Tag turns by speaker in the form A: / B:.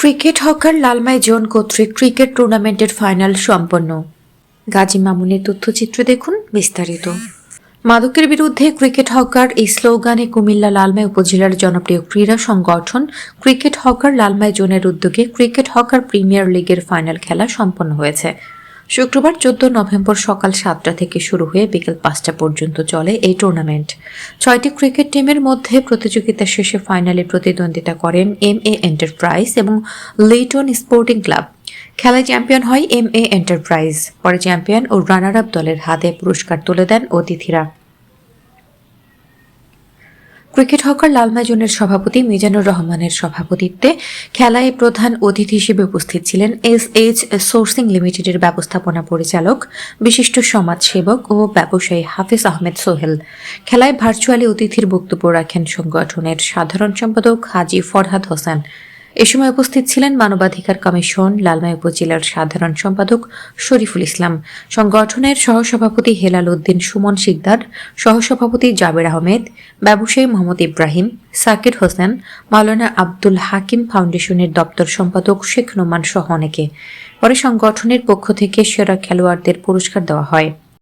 A: Cricket hawker Lalmai zone কর্তৃক cricket টুর্নামেন্টের final সম্পন্ন। গাজী মামুনের তথ্যচিত্র দেখুন বিস্তারিত। মাদকের বিরুদ্ধে ক্রিকেট হকার এই স্লোগানে কুমিল্লা লালমাই উপজেলার জনপ্রিয় ক্রীড়া সংগঠন ক্রিকেট হকার লালমাই জোনের উদ্যোগে ক্রিকেট হকার প্রিমিয়ার লিগের ফাইনাল খেলা সম্পন্ন হয়েছে। শুক্রবার 14 নভেম্বর সকাল 7টা থেকে শুরু হয়ে বিকেল 5টা পর্যন্ত চলে এই টুর্নামেন্ট। 6টি ক্রিকেট টিমের মধ্যে প্রতিযোগিতা শেষে ফাইনালে প্রতিদ্বন্দ্বিতা করেন MA এন্টারপ্রাইজ এবং লিটন স্পোর্টিং ক্লাব। খেলায় চ্যাম্পিয়ন হয় MA এন্টারপ্রাইজ। পরে চ্যাম্পিয়ন ও রানার আপ দলের হাতে পুরস্কার তুলে দেন অতিথিরা। ক্রিকেট হকার লালমাই জোনের সভাপতি মিজানুর রহমানের সভাপতিত্বে খেলায় প্রধান অতিথি হিসেবে উপস্থিত ছিলেন SH সোর্সিং লিমিটেডের ব্যবস্থাপনা পরিচালক, বিশিষ্ট সমাজসেবক ও ব্যবসায়ী হাফিজ আহমেদ সোহেল। খেলায় ভার্চুয়ালি অতিথির বক্তব্য রাখেন সংগঠনের সাধারণ সম্পাদক হাজী ফরহাদ হোসেন। এ সময় উপস্থিত ছিলেন মানবাধিকার কমিশন লালমাই উপজেলার সাধারণ সম্পাদক শরীফুল ইসলাম, সংগঠনের সহসভাপতি হেলাল উদ্দিন সুমন শিকদার, সহসভাপতি জাবের আহমেদ, ব্যবসায়ী মোহাম্মদ ইব্রাহিম, সাকির হোসেন, মাওলানা আব্দুল হাকিম ফাউন্ডেশনের দপ্তর সম্পাদক শেখ নোমান সহ অনেকে। পরে সংগঠনের পক্ষ থেকে সেরা খেলোয়াড়দের পুরস্কার দেওয়া হয়।